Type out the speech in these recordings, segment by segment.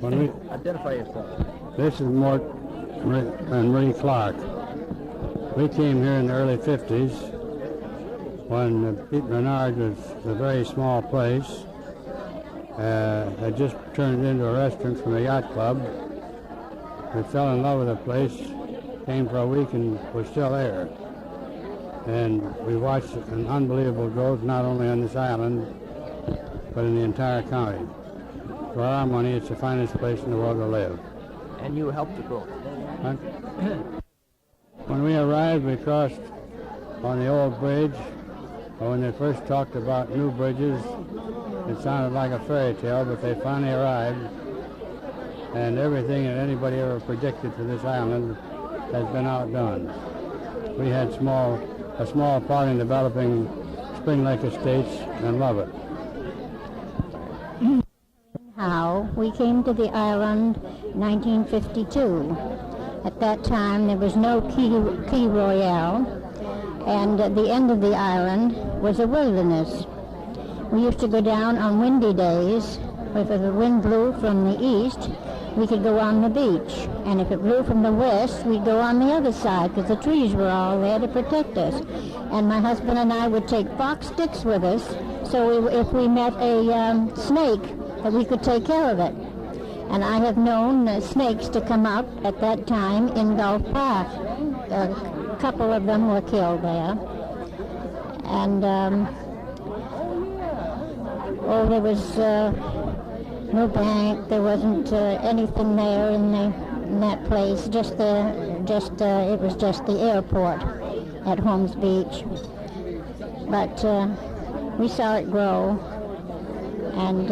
When we, Identify yourself. this is Mort and Marie Clark. We came here in the early 50s when Pete Menard was a very small place. Had just turned into a restaurant from a yacht club. We fell in love with the place, came for a week and was still there. And we watched an unbelievable growth not only on this island, but in the entire county. For our money, it's the finest place in the world to live. And you helped the growth. When we arrived, we crossed on the old bridge. When they first talked about new bridges, it sounded like a fairy tale, but they finally arrived. And everything that anybody ever predicted for this island has been outdone. We had a small part in developing Spring Lake Estates and love it. How we came to the island 1952. At that time there was no Key Royale, and at the end of the island was a wilderness. We used to go down on windy days. If the wind blew from the east, we could go on the beach, and if it blew from the west, we'd go on the other side because the trees were all there to protect us. And my husband and I would take box sticks with us, so if we met a snake, that we could take care of it. And I have known snakes to come up at that time in Gulf Park. A couple of them were killed there. And there was no bank. There wasn't anything there in that place. It was just the airport at Holmes Beach. But we saw it grow and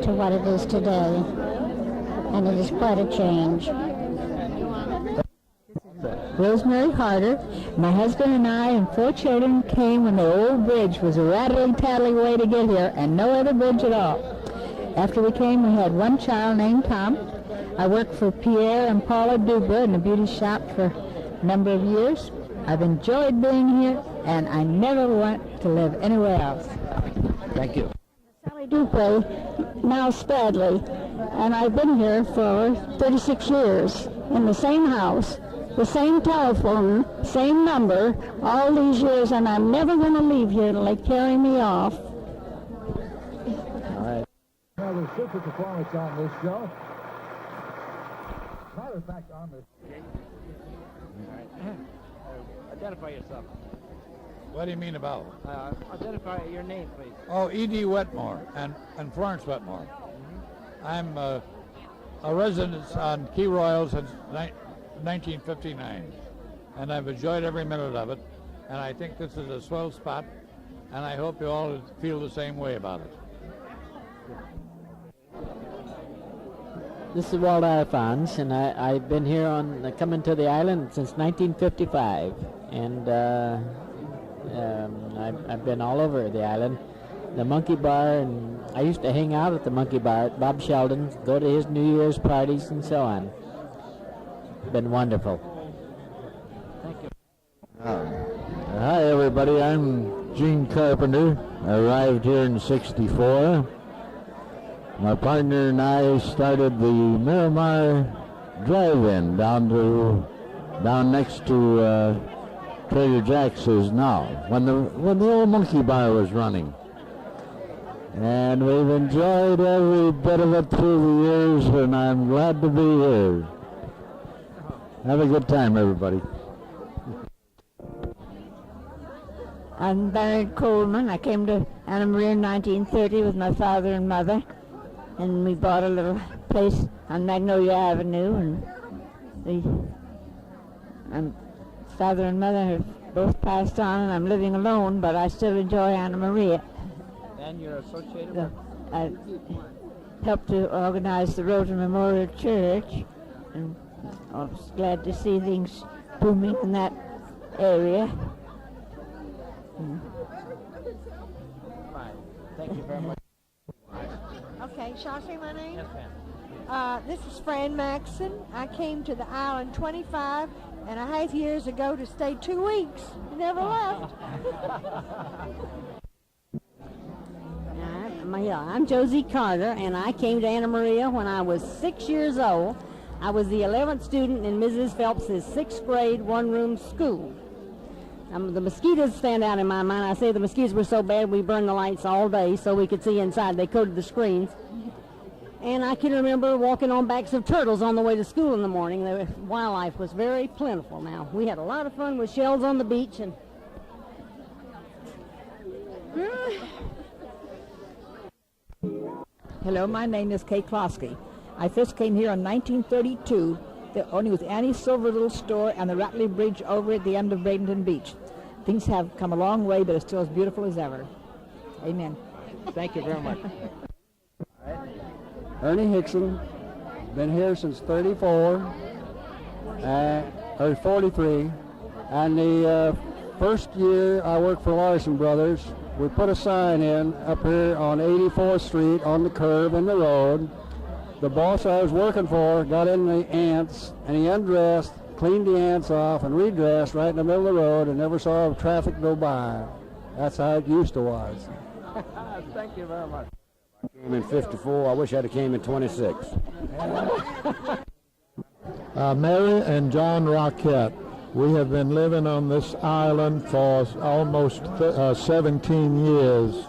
to what it is today, and it is quite a change. Rosemary Harder. My husband and I and 4 children came when the old bridge was a rattling-tattling way to get here and no other bridge at all. After we came, we had 1 child named Tom. I worked for Pierre and Paula Dubra in a beauty shop for a number of years. I've enjoyed being here, and I never want to live anywhere else. Thank you. Sally Dupre, now Spadley, and I've been here for 36 years in the same house, the same telephone, same number, all these years, and I'm never going to leave here until they carry me off. All right. Another super performance on this show. Matter of fact, on this. All right. Identify yourself. What do you mean about? Identify your name, please. Oh, E.D. Wetmore and Florence Wetmore. I'm a resident on Key Royal since 1959, and I've enjoyed every minute of it, and I think this is a swell spot, and I hope you all feel the same way about it. This is Walt Alphonse, and I've been here coming to the island since 1955, and I've been all over the island. The Monkey Bar, and I used to hang out at the Monkey Bar at Bob Sheldon's, go to his New Year's parties and so on. Been wonderful. Thank you. Hi everybody, I'm Gene Carpenter. I arrived here in '64. My partner and I started the Miramar Drive-In down next to Trader Jack's is now, when the old Monkey Bar was running. And we've enjoyed every bit of it through the years, and I'm glad to be here. Have a good time, everybody. I'm Barrett Coleman. I came to Anna Maria in 1930 with my father and mother, and we bought a little place on Magnolia Avenue, and father and mother have both passed on, and I'm living alone, but I still enjoy Anna Maria. And you're associated with? I helped to organize the Rotary Memorial Church, and I was glad to see things booming in that area. Fine. Thank you very much. Okay, shall I say my name? Yes, ma'am. This is Fran Maxson. I came to the island 25.5 years ago to stay 2 weeks. Never left. I'm Josie Carter, and I came to Anna Maria when I was 6 years old. I was the 11th student in Mrs. Phelps' 6th grade one-room school. The mosquitoes stand out in my mind. I say the mosquitoes were so bad we burned the lights all day so we could see inside. They coated the screens. And I can remember walking on backs of turtles on the way to school in the morning. The wildlife was very plentiful now. We had a lot of fun with shells on the beach. And Hello, my name is Kay Klosky. I first came here in 1932. There only was Annie's Silver Little Store and the Ratley Bridge over at the end of Bradenton Beach. Things have come a long way, but it's still as beautiful as ever. Amen. Thank you very much. Ernie Hickson, been here since 34, or 43, and the first year I worked for Larson Brothers, we put a sign in up here on 84th Street on the curve in the road. The boss I was working for got in the ants, and he undressed, cleaned the ants off, and redressed right in the middle of the road and never saw traffic go by. That's how it used to was. Thank you very much. Came in 54. I wish I'd have came in 26. Mary and John Rockett. We have been living on this island for almost 17 years.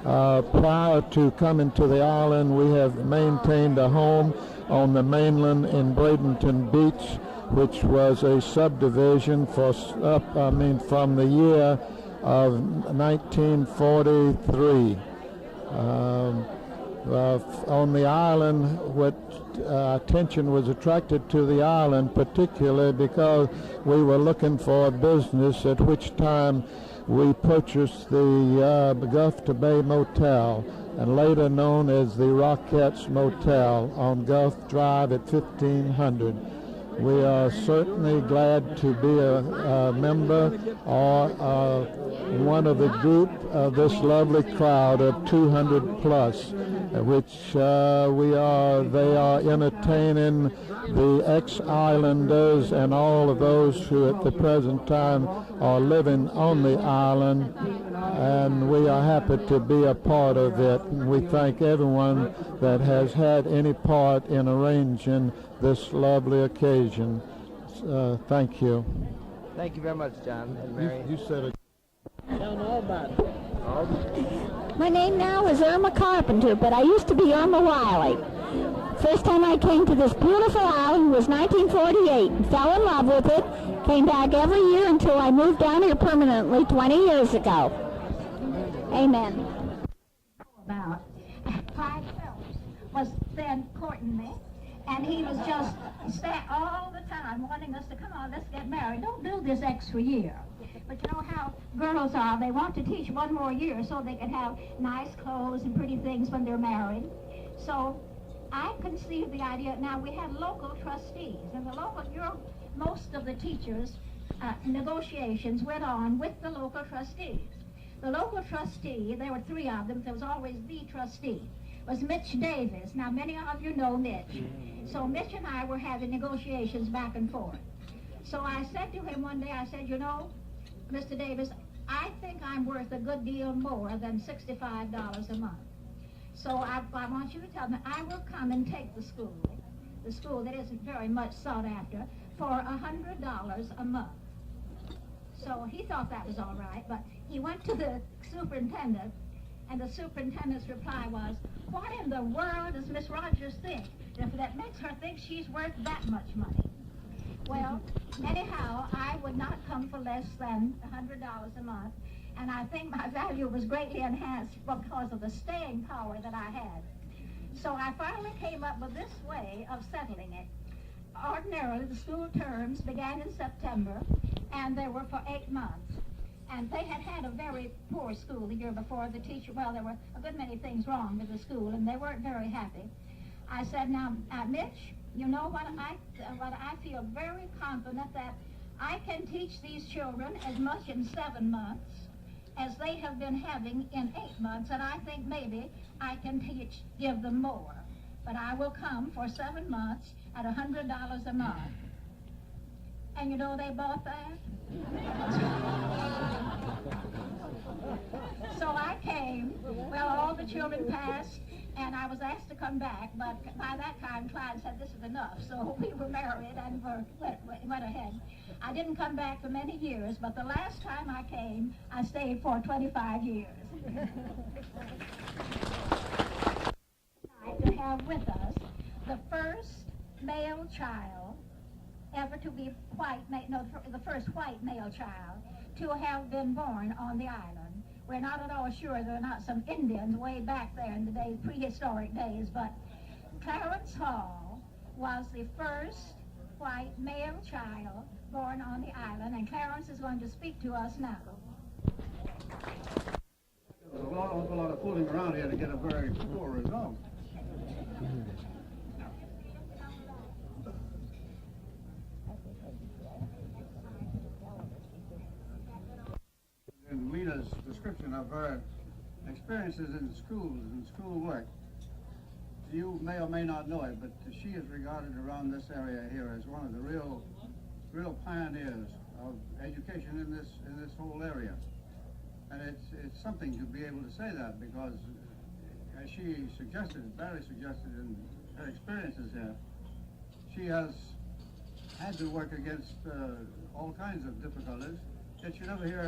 Prior to coming to the island, we have maintained a home on the mainland in Bradenton Beach, which was a subdivision from the year of 1943. On the island, what attention was attracted to the island, particularly because we were looking for a business, at which time we purchased the Gulf to Bay Motel, and later known as the Rockettes Motel on Gulf Drive at 1500. We are certainly glad to be a member or one of the group of this lovely crowd of 200 plus, which they are entertaining the ex-islanders and all of those who at the present time are living on the island, and we are happy to be a part of it. And we thank everyone that has had any part in arranging this lovely occasion. Thank you. Thank you very much, John and Mary. You said it. Tell them all about it. My name now is Irma Carpenter, but I used to be Irma Wiley. First time I came to this beautiful island was 1948 and fell in love with it. Came back every year until I moved down here permanently 20 years ago. Amen. About Clyde Phelps was then courting me, and he was just all the time wanting us to come on, let's get married. Don't do this extra year. But you know how girls are. They want to teach one more year so they can have nice clothes and pretty things when they're married. So I conceived the idea. Now we had local trustees, and most of the teachers' negotiations went on with the local trustees. The local trustee, there were three of them, there was always the trustee, was Mitch Davis. Now many of you know Mitch. So Mitch and I were having negotiations back and forth. So I said to him one day, I said, you know, Mr. Davis, I think I'm worth a good deal more than $65 a month. So I want you to tell me, I will come and take the school that isn't very much sought after, for $100 a month. So he thought that was all right, but he went to the superintendent, and the superintendent's reply was, what in the world does Miss Rogers think that makes her think she's worth that much money? Well, anyhow, I would not come for less than $100 a month, and I think my value was greatly enhanced because of the staying power that I had. So I finally came up with this way of settling it. Ordinarily, the school terms began in September, and they were for 8 months. And they had had a very poor school the year before. The teacher, well, there were a good many things wrong with the school, and they weren't very happy. I said, now, Mitch, you know what I feel very confident that I can teach these children as much in 7 months as they have been having in 8 months, and I think maybe I can give them more. But I will come for 7 months at $100 a month. And you know they bought that? So I came. Well, all the children passed, and I was asked to come back, but by that time Clyde said this is enough, so we were married and went ahead. I didn't come back for many years, but the last time I came, I stayed for 25 years. To have with us the first male child ever to be the first white male child to have been born on the island. We're not at all sure there are not some Indians way back there in the prehistoric days, but Clarence Hall was the first white male child born on the island, and Clarence is going to speak to us now. There's an awful lot of fooling around here to get a very poor result. In Lena's description of her experiences in schools and schoolwork, you may or may not know it, but she is regarded around this area here as one of the real pioneers of education in this whole area. And it's something to be able to say that, because as she suggested, Barry suggested in her experiences here, she has had to work against all kinds of difficulties, yet you never hear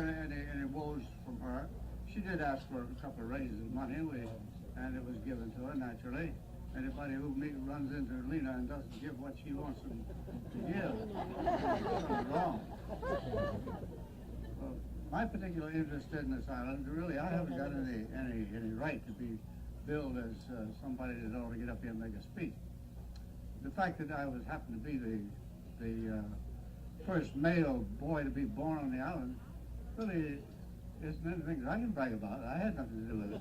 any woes from her. She did ask for a couple of raises of money, and it was given to her naturally. Anybody who runs into Lena and doesn't give what she wants them to give, something's wrong. Well, my particular interest in this island, really, I haven't got any right to be billed as somebody that ought to get up here and make a speech. The fact that I happened to be the first male boy to be born on the island really isn't anything that I can brag about. I had nothing to do with it.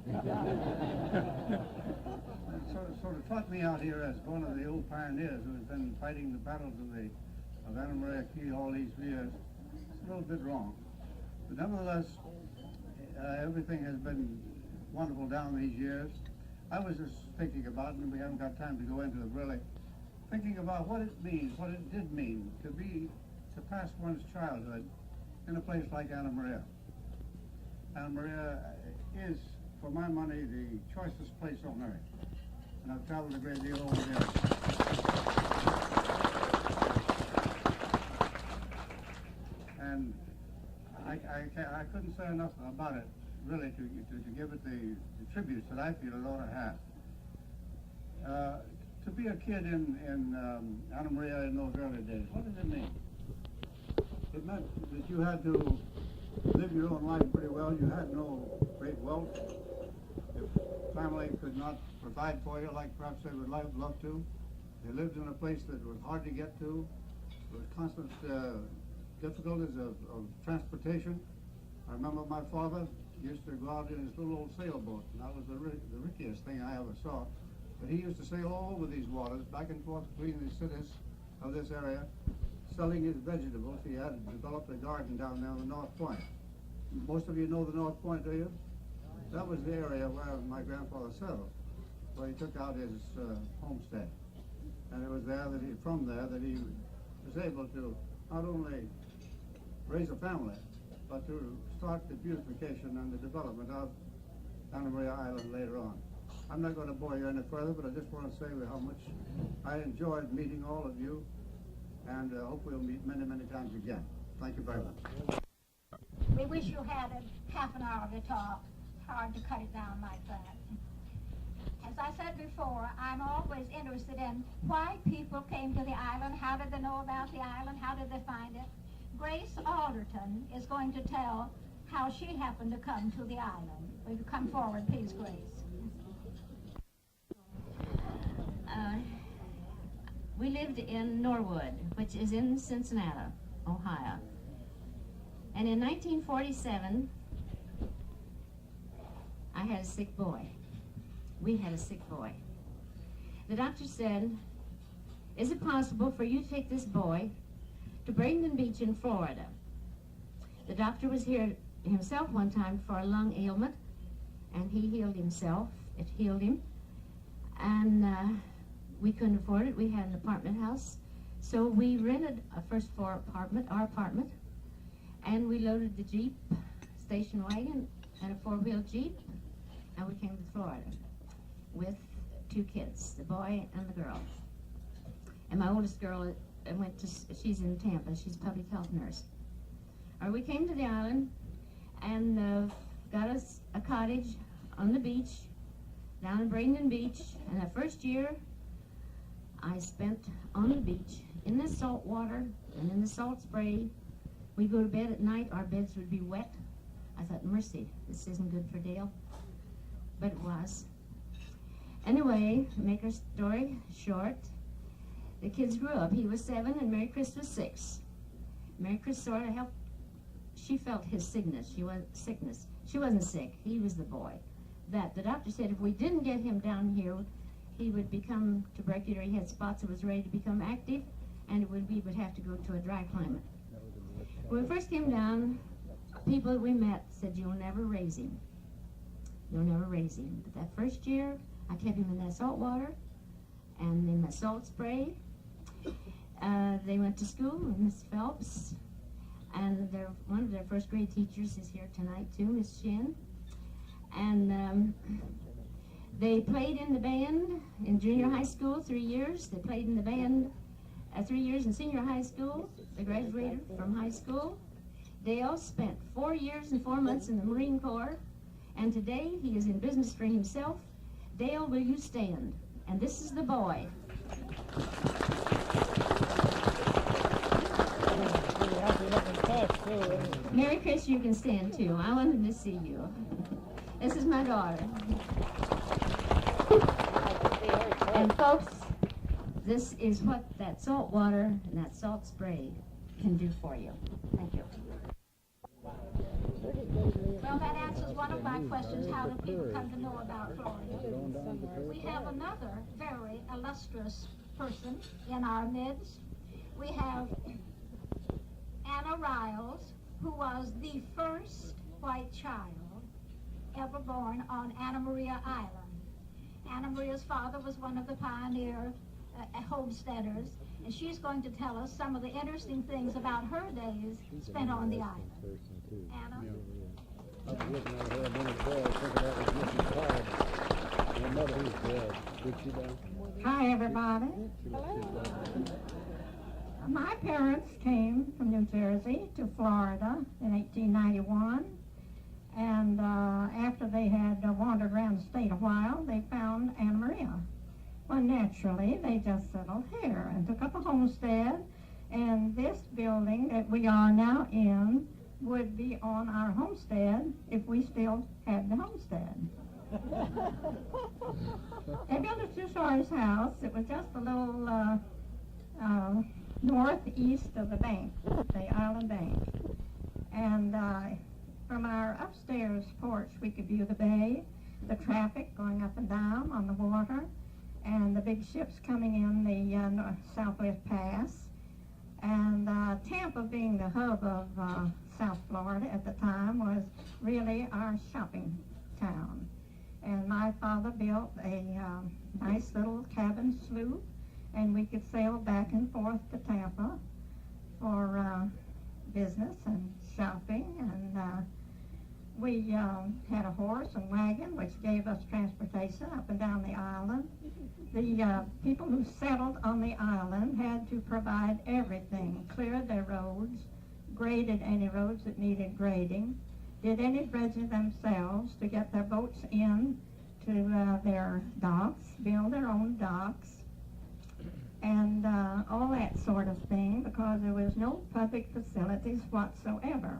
It sort of taught me out here as one of the old pioneers who has been fighting the battles of Anna Maria Key all these years. It's a little bit wrong. But nevertheless, everything has been wonderful down these years. I was just thinking about, and we haven't got time to go into it really, thinking about what it means, what it did mean to pass one's childhood in a place like Anna Maria. Anna Maria is, for my money, the choicest place on earth. And I've traveled a great deal over there. And I couldn't say enough about it, really, to give it the tributes that I feel it ought to have. To be a kid in Anna Maria in those early days, what did it mean? It meant that you had to live your own life pretty well. You had no great wealth. Your family could not provide for you like perhaps they would love to. They lived in a place that was hard to get to. There was constant difficulties of transportation. I remember my father used to go out in his little old sailboat, and that was the rickiest thing I ever saw. But he used to sail all over these waters, back and forth between the cities of this area, selling his vegetables. He had developed a garden down there on the North Point. Most of you know the North Point, do you? That was the area where my grandfather settled, where he took out his homestead. And it was from there that he was able to not only raise a family, but to start the beautification and the development of Anna Maria Island later on. I'm not going to bore you any further, but I just want to say how much I enjoyed meeting all of you, and hope we'll meet many, many times again. Thank you very much. We wish you had half an hour to talk. It's hard to cut it down like that. As I said before, I'm always interested in why people came to the island. How did they know about the island? How did they find it? Grace Alderton is going to tell how she happened to come to the island. Will you come forward, please, Grace? We lived in Norwood, which is in Cincinnati, Ohio. And in 1947, I had a sick boy. We had a sick boy. The doctor said, is it possible for you to take this boy to Bradenton Beach in Florida? The doctor was here himself one time for a lung ailment, and he healed himself. It healed him. And we couldn't afford it. We had an apartment house. So we rented a first floor apartment, our apartment, and we loaded the Jeep, station wagon and a four-wheel Jeep, and we came to Florida with two kids, the boy and the girl. And my oldest girl she's in Tampa, she's a public health nurse. We came to the island and got us a cottage on the beach, down in Bradenton Beach, and the first year I spent on the beach in the salt water and in the salt spray. We'd go to bed at night, our beds would be wet. I thought, mercy, this isn't good for Dale, but it was. Anyway, to make our story short, the kids grew up. He was 7 and Mary Chris was 6. Mary Chris sort of helped, she felt his sickness. She wasn't sick, he was the boy. That the doctor said if we didn't get him down here, he would become tubercular. He had spots that was ready to become active, and we would have to go to a dry climate. When we first came down, people that we met said, you'll never raise him. You'll never raise him. But that first year, I kept him in that salt water and in that salt spray. They went to school with Miss Phelps, and one of their first grade teachers is here tonight too, Miss Shin. And they played in the band in junior high school 3 years. They played in the band 3 years in senior high school. They graduated from high school. Dale spent 4 years and 4 months in the Marine Corps, and today he is in business for himself. Dale, will you stand? And this is the boy. Mary Chris, you can stand too. I wanted to see you. This is my daughter. And folks, this is what that salt water and that salt spray can do for you. Thank you. Well, that answers one of my questions, how do people come to know about Florida? We have another very illustrious person in our midst. We have Anna Riles, who was the first white child ever born on Anna Maria Island. Anna Maria's father was one of the pioneer homesteaders, and she's going to tell us some of the interesting things about her days spent on the island. Anna? I was looking at her a minute ago, thinking that was Mrs. Todd. My mother was dead. Did she die? Hi, everybody. My parents came from New Jersey to Florida in 1891, and after they had wandered around the state a while, they found Anna Maria. Well, naturally, they just settled here and took up a homestead, and this building that we are now in would be on our homestead if we still had the homestead. They built a two-story house. It was just a little northeast of the bank, the Island Bank. And from our upstairs porch, we could view the bay, the traffic going up and down on the water, and the big ships coming in the Southwest Pass. And Tampa, being the hub of South Florida at the time, was really our shopping town. And my father built a nice little cabin sloop, and we could sail back and forth to Tampa for business and shopping. And we had a horse and wagon, which gave us transportation up and down the island. The people who settled on the island had to provide everything, cleared their roads, graded any roads that needed grading, did any dredging themselves to get their boats in to their docks, build their own docks, and all that sort of thing, because there was no public facilities whatsoever.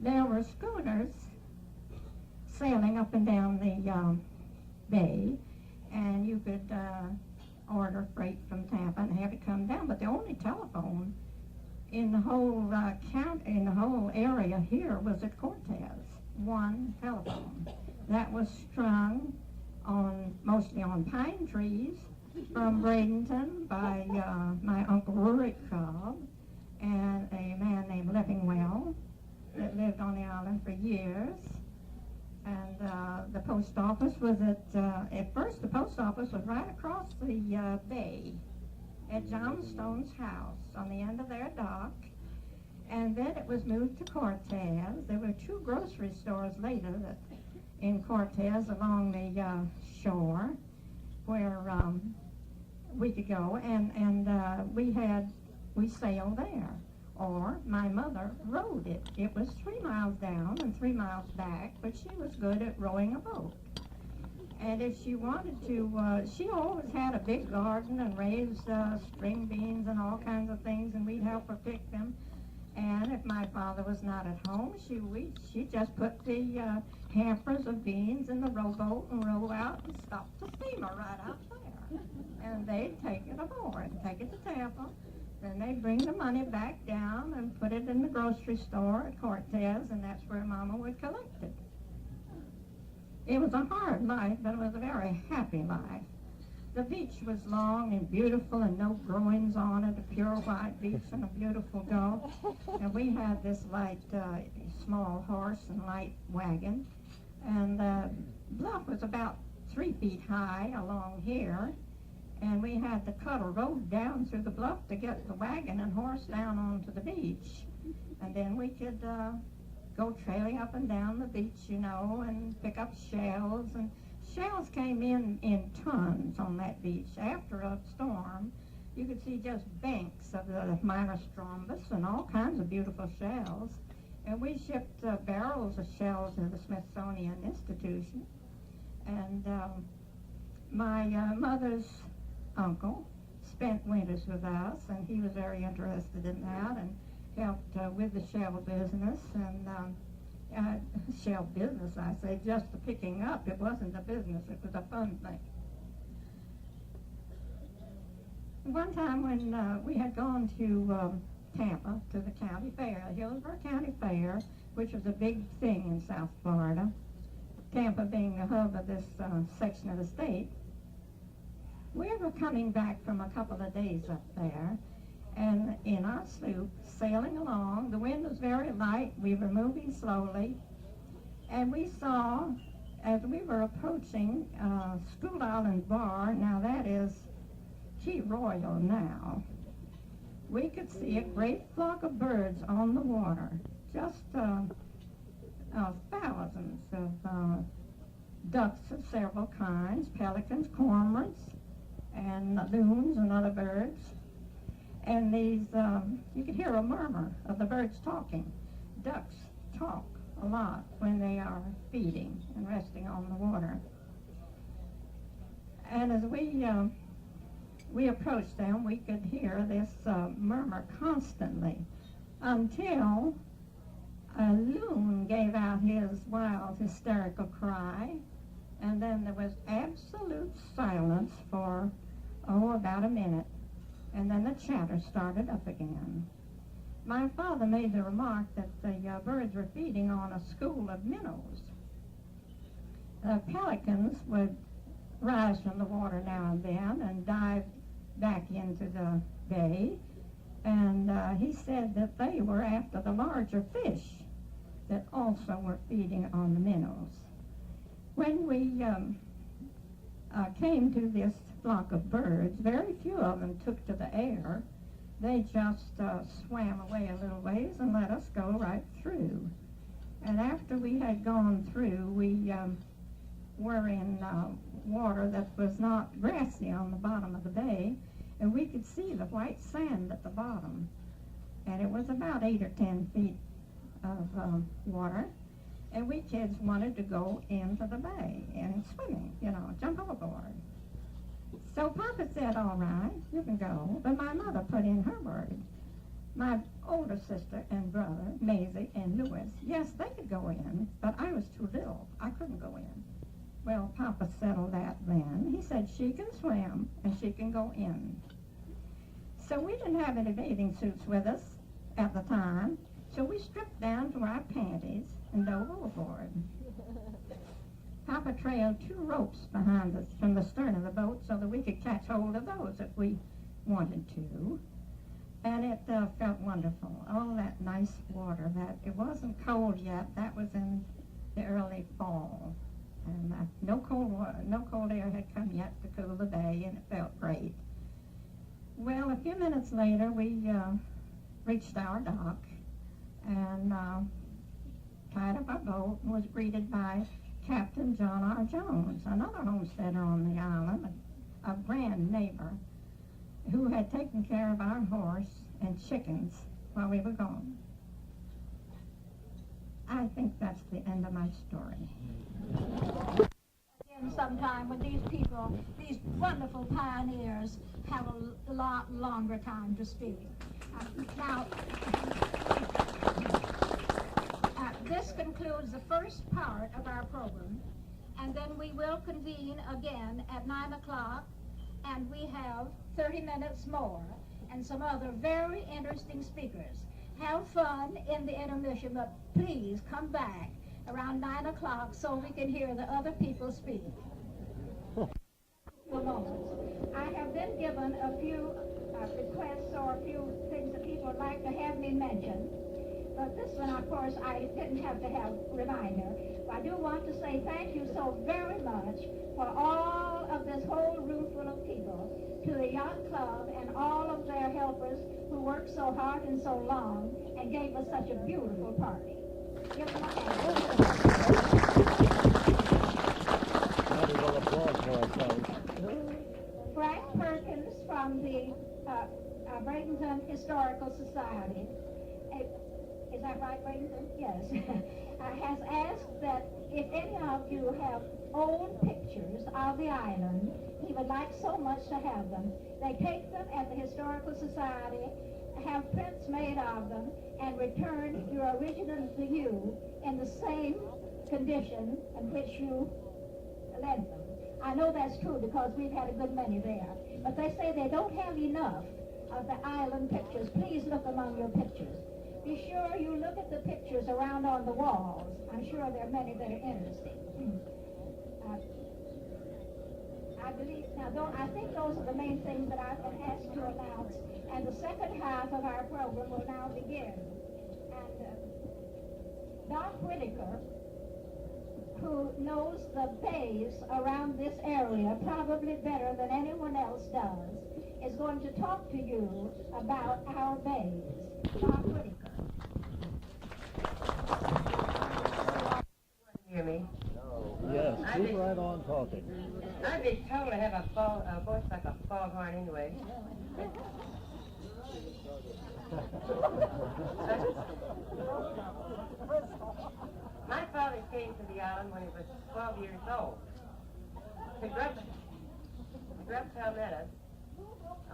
There were schooners sailing up and down the bay, and you could order freight from Tampa and have it come down. But the only telephone in the whole in the whole area here was at Cortez. One telephone that was strung on mostly on pine trees from Bradenton by my Uncle Rurik Cobb and a man named Leffingwell that lived on the island for years. And the post office was at first the post office was right across the bay at John Stone's house on the end of their dock. And then it was moved to Cortez. There were 2 grocery stores later that in Cortez along the shore where we could go, and we sailed there. Or my mother rowed it. It was 3 miles down and 3 miles back, but she was good at rowing a boat. And if she wanted to, she always had a big garden and raised string beans and all kinds of things, and we'd help her pick them. And if my father was not at home, she just put the hampers of beans in the rowboat and row out and stop the steamer right out there. And they'd take it aboard and take it to Tampa. Then they'd bring the money back down and put it in the grocery store at Cortez, and that's where Mama would collect it. It was a hard life, but it was a very happy life. The beach was long and beautiful and no growings on it, a pure white beach and a beautiful gulf. And we had this light, small horse and light wagon. And the bluff was about 3 feet high along here. And we had to cut a road down through the bluff to get the wagon and horse down onto the beach. And then we could go trailing up and down the beach, you know, and pick up shells. And shells came in tons on that beach. After a storm, you could see just banks of the Minostrombus and all kinds of beautiful shells. And we shipped barrels of shells to the Smithsonian Institution. And my mother's uncle spent winters with us, and he was very interested in that and helped with the shell business. And shell business, I say, just the picking up. It wasn't a business, it was a fun thing. One time when we had gone to Tampa, to the county fair, the Hillsborough County Fair, which was a big thing in South Florida, Tampa being the hub of this section of the state, we were coming back from a couple of days up there, and in our sloop, sailing along, the wind was very light, we were moving slowly, and we saw, as we were approaching School Island Bar, now that is Key Royal now, we could see a great flock of birds on the water, just thousands of ducks of several kinds, pelicans, cormorants, and loons and other birds. And these, you could hear a murmur of the birds talking. Ducks talk a lot when they are feeding and resting on the water. And as we approached them, we could hear this murmur constantly until a loon gave out his wild, hysterical cry, and then there was absolute silence for, about a minute. And then the chatter started up again. My father made the remark that the birds were feeding on a school of minnows. The pelicans would rise from the water now and then and dive back into the bay. And he said that they were after the larger fish that also were feeding on the minnows. When we came to this flock of birds, very few of them took to the air. They just swam away a little ways and let us go right through. And after we had gone through, we were in water that was not grassy on the bottom of the bay, and we could see the white sand at the bottom. And it was about 8 or 10 feet of water. And we kids wanted to go into the bay and swimming, jump overboard. So Papa said, all right, you can go. But my mother put in her word. My older sister and brother, Maisie and Louis, yes, they could go in, but I was too little. I couldn't go in. Well, Papa settled that then. He said she can swim and she can go in. So we didn't have any bathing suits with us at the time, so we stripped down to our panties and dove overboard. Papa trailed 2 ropes behind us from the stern of the boat so that we could catch hold of those if we wanted to. And it felt wonderful. All that nice water. That it wasn't cold yet. That was in the early fall. And no cold air had come yet to cool the bay, and it felt great. Well, a few minutes later, we reached our dock, and tied up our boat and was greeted by Captain John R. Jones, another homesteader on the island, a grand neighbor, who had taken care of our horse and chickens while we were gone. I think that's the end of my story. Sometime when these people, these wonderful pioneers, have a lot longer time to speak. Now, this concludes the first part of our program, and then we will convene again at 9 o'clock, and we have 30 minutes more and some other very interesting speakers. Have fun in the intermission, but please come back around 9 o'clock so we can hear the other people speak. I have been given a few requests or a few things that people would like to have me mention. But this one, of course, I didn't have to have reminder. But I do want to say thank you so very much for all of this whole room full of people, to the Yacht Club and all of their helpers who worked so hard and so long and gave us such a beautiful party. Give them a hand. Frank Perkins from the Bradenton Historical Society, is that right, Bradenton? Yes. Has asked that if any of you have old pictures of the island, he would like so much to have them. They take them at the Historical Society, have prints made of them, and return your original to you in the same condition in which you lent them. I know that's true because we've had a good many there. But they say they don't have enough of the island pictures. Please look among your pictures. Be sure you look at the pictures around on the walls. I'm sure there are many that are interesting. I think those are the main things that I've been asked to announce. And the second half of our program will now begin. And Doc Whitaker, who knows the bays around this area probably better than anyone else does, is going to talk to you about our bays. Doc Whitaker. Hear me? Yes, keep right on talking. I'd be told to have a voice like a foghorn anyway. My father came to the island when he was 12 years old. To Grubtown met us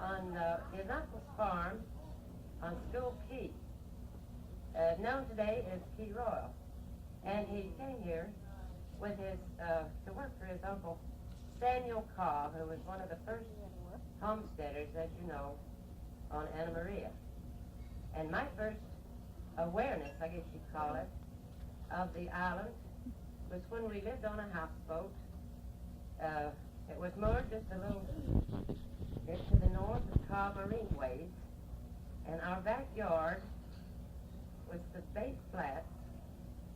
on his uncle's farm on School Key, known today as Key Royal. And he came here with his, to work for his uncle Samuel Cobb, who was one of the first homesteaders, as you know, on Anna Maria. And my first awareness, I guess you'd call it, of the island was when we lived on a houseboat. It was moored just a little bit to the north of Cobb Marine Ways, and our backyard was the base flats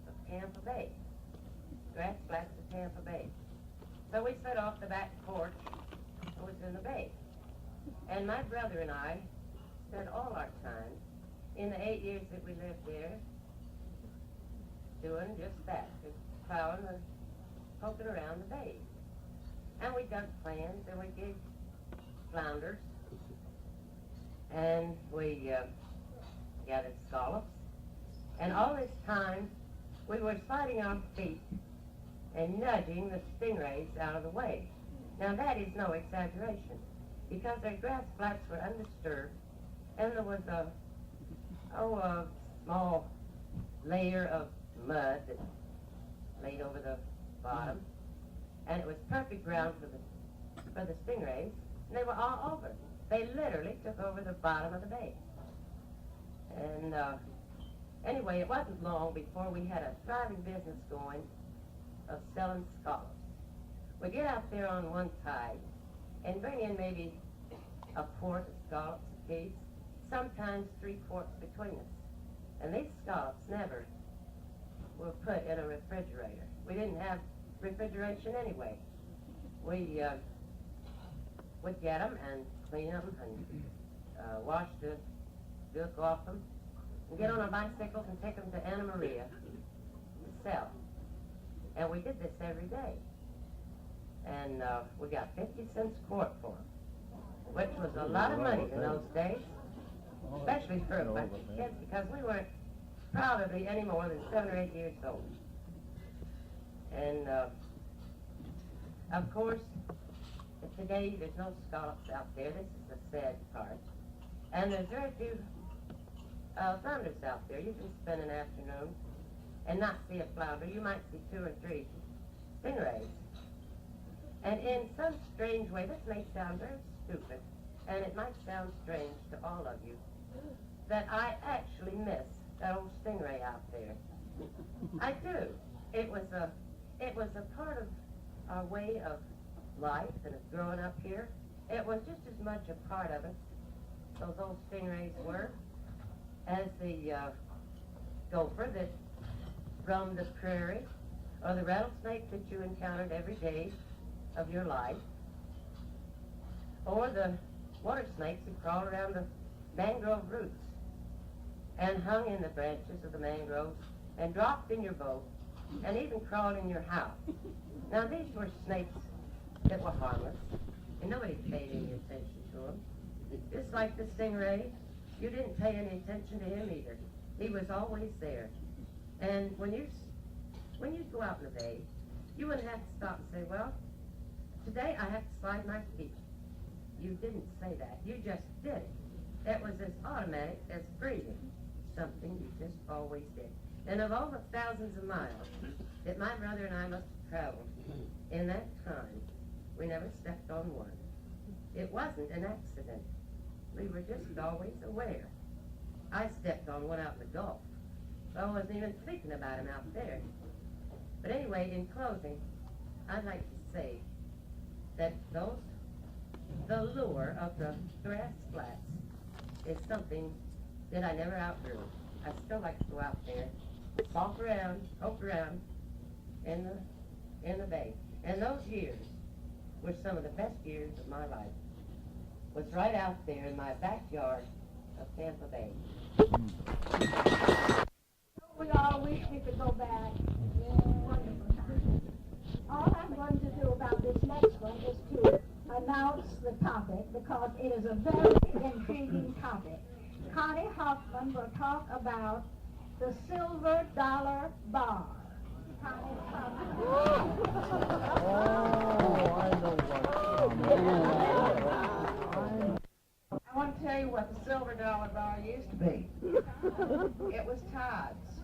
of Tampa Bay, grass flats of Tampa Bay. So we set off the back porch and was in the bay. And my brother and I spent all our time in the 8 years that we lived there doing just that, just plowing and poking around the bay. And we dug clams and we gigged flounders and we gathered scallops. And all this time we were sliding our feet and nudging the stingrays out of the way. Now that is no exaggeration, because their grass flats were undisturbed, and there was a small layer of mud that laid over the bottom, and it was perfect ground for the stingrays, and they were all over. They literally took over the bottom of the bay. And anyway, it wasn't long before we had a thriving business going of selling scallops. We get out there on one tide and bring in maybe a quart of scallops apiece, sometimes 3 quarts between us. And these scallops never were put in a refrigerator. We didn't have refrigeration anyway. We would get them and clean them and wash the milk off them, and get on our bicycles and take them to Anna Maria to sell. And we did this every day. And we got 50 cents a quart for them, which was a lot of money in those days, especially for a bunch of kids, because we weren't probably any more than 7 or 8 years old. And of course, today there's no scallops out there. This is the sad part. And there's very few flounders out there. You can spend an afternoon and not see a flounder. You might see 2 or 3 stingrays. And in some strange way, this may sound very stupid, and it might sound strange to all of you, that I actually miss that old stingray out there. I do. It was a part of our way of life and of growing up here. It was just as much a part of it, those old stingrays were, as the gopher that roamed the prairie, or the rattlesnake that you encountered every day of your life, or the water snakes who crawled around the mangrove roots and hung in the branches of the mangroves and dropped in your boat and even crawled in your house. Now these were snakes that were harmless, and nobody paid any attention to them. Just like the stingray, you didn't pay any attention to him either. He was always there. And when you go out in the bay, you wouldn't have to stop and say, well, today I have to slide my feet. You didn't say that. You just did it. It was as automatic as breathing, something you just always did. And of all the thousands of miles that my brother and I must have traveled in that time, we never stepped on one. It wasn't an accident. We were just always aware. I stepped on one out in the Gulf. I wasn't even thinking about him out there. But anyway, in closing, I'd like to say that the lure of the grass flats is something that I never outgrew. I still like to go out there, walk around, poke around in the bay. And those years were some of the best years of my life. Was right out there in my backyard of Tampa Bay. We all wish we could go back. Wonderful time. All I'm going to do about this next one is to announce the topic, because it is a very intriguing topic. Connie Hoffman will talk about the silver dollar bar. Connie Hoffman. I want to tell you what the silver dollar bar used to be. It was Todd's.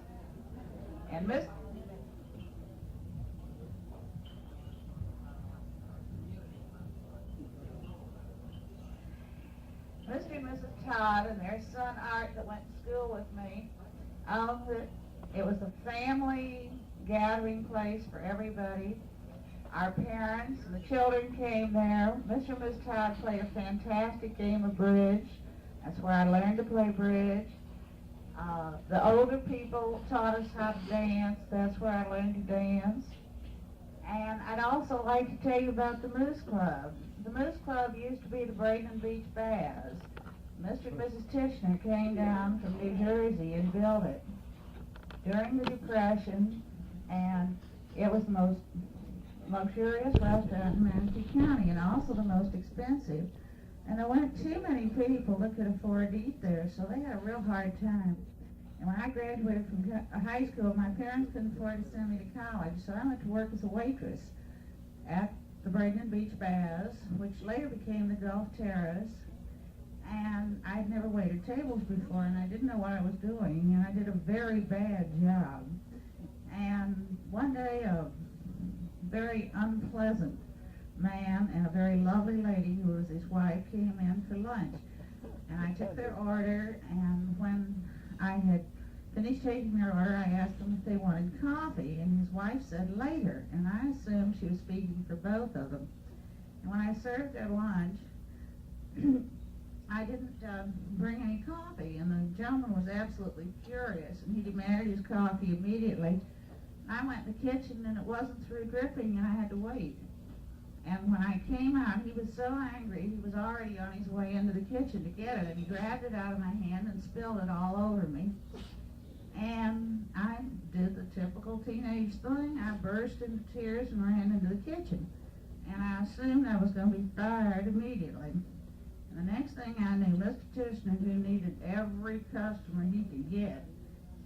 And Mr. and Mrs. Todd and their son Art that went to school with me owned it. It was a family gathering place for everybody. Our parents and the children came there. Mr. and Mrs. Todd played a fantastic game of bridge. That's where I learned to play bridge. The older people taught us how to dance. That's where I learned to dance. And I'd also like to tell you about the Moose Club. The Moose Club used to be the Braden Beach Baths. Mr. and Mrs. Tishner came down from New Jersey and built it during the Depression, and it was the most luxurious restaurant in Manatee County, and also the most expensive. And there weren't too many people that could afford to eat there, so they had a real hard time. And when I graduated from high school, my parents couldn't afford to send me to college, so I went to work as a waitress at the Braden Beach Baths, which later became the Gulf Terrace. And I'd never waited tables before, and I didn't know what I was doing, and I did a very bad job. And one day, a very unpleasant man and a very lovely lady who was his wife came in for lunch. And I took their order, and when I had finished taking their order, I asked them if they wanted coffee, and his wife said later, and I assumed she was speaking for both of them. And when I served their lunch, I didn't bring any coffee, and the gentleman was absolutely furious, and he demanded his coffee immediately. I went in the kitchen, and it wasn't through dripping, and I had to wait. And when I came out, he was so angry, he was already on his way into the kitchen to get it, and he grabbed it out of my hand and spilled it all over me. And I did the typical teenage thing. I burst into tears and ran into the kitchen. And I assumed I was going to be fired immediately. And the next thing I knew, Mr. Tishner, who needed every customer he could get,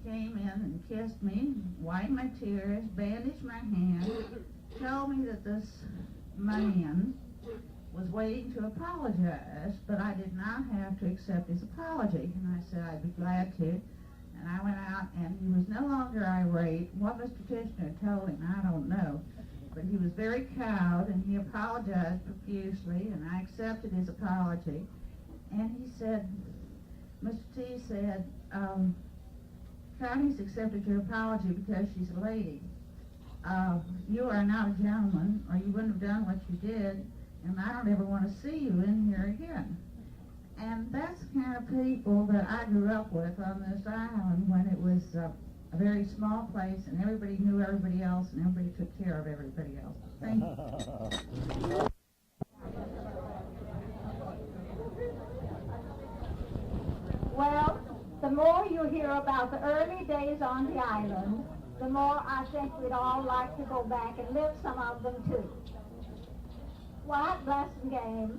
came in and kissed me, wiped my tears, bandaged my hand, told me that this man was waiting to apologize, but I did not have to accept his apology. And I said I'd be glad to. And I went out, and he was no longer irate. What Mr. Tishner told him, I don't know. But he was very cowed, and he apologized profusely, and I accepted his apology. And he said, Mr. T said, Connie's accepted your apology because she's a lady. You are not a gentleman, or you wouldn't have done what you did, and I don't ever want to see you in here again. And that's the kind of people that I grew up with on this island when it was a very small place and everybody knew everybody else and everybody took care of everybody else. Thank you. Well, the more you hear about the early days on the island, the more I think we'd all like to go back and live some of them too. Wyatt Blasingame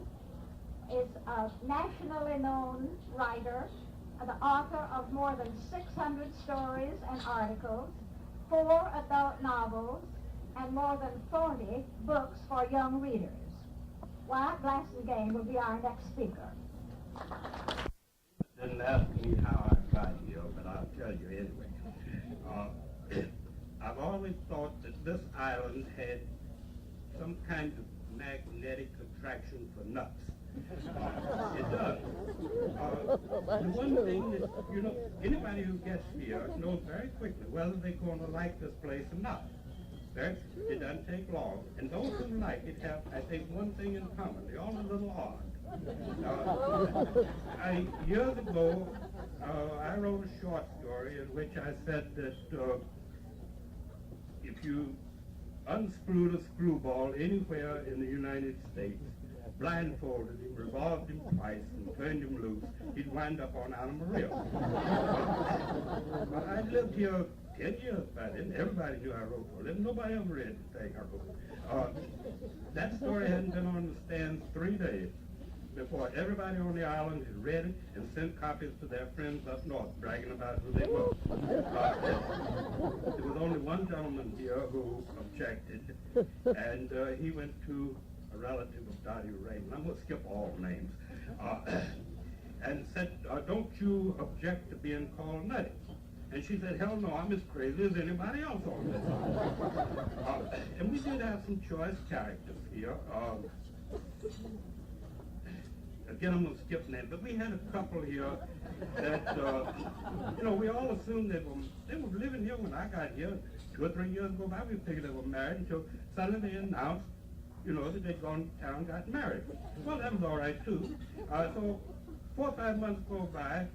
is a nationally known writer, the author of more than 600 stories and articles, 4 adult novels, and more than 40 books for young readers. Wyatt Blasingame will be our next speaker. Didn't ask me how I got here, but I'll tell you anyway. I've always thought that this island had some kind of magnetic attraction for nuts. It does. The one thing that, you know, anybody who gets here knows very quickly whether they're going to like this place or not. It doesn't take long. And those who like it have, I think, one thing in common. They're all a little odd. Years ago, I wrote a short story in which I said that if you unscrewed a screwball anywhere in the United States, blindfolded him, revolved him twice, and turned him loose, he'd wind up on Anna Maria. But I'd lived here 10 years by then. Everybody knew I wrote for a living. Nobody ever read the thing I wrote. That story hadn't been on the stands 3 days before everybody on the island had read it and sent copies to their friends up north, bragging about who they were. There was only one gentleman here who objected, and he went to a relative of Dottie Ray. I'm going to skip all names. And said, don't you object to being called nutty? And she said, hell no, I'm as crazy as anybody else on this. And we did have some choice characters here. Again, I'm going to skip names, but we had a couple here that, you know, we all assumed they were living here when I got here. 2 or 3 years ago by, we figured they were married until suddenly they announced, you know, that they'd gone to town and got married. Well, that was all right, too. So 4 or 5 months go by,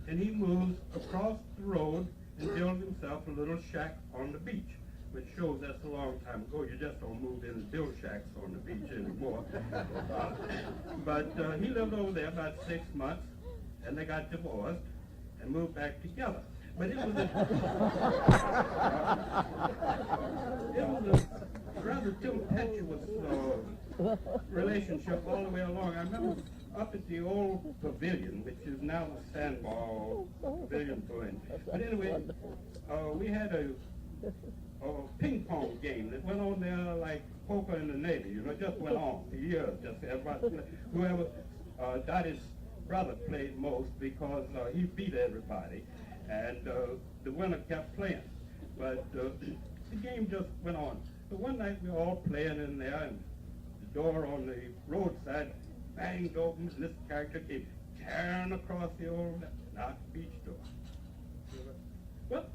and he moves across the road and builds himself a little shack on the beach, which shows that's a long time ago. You just don't move in and build shacks on the beach anymore. But he lived over there about 6 months, and they got divorced and moved back together. But it was a rather tempestuous relationship all the way along. I remember up at the old pavilion, which is now the Sandball Pavilion Pavilion. But anyway, we had a ping pong game that went on there like poker in the Navy. You know, it just went on for years. Just everybody, whoever Dottie's brother played most because he beat everybody, and the winner kept playing. But the game just went on. So one night we were all playing in there, and the door on the roadside banged open, and this character came tearing across the old beach door. Well,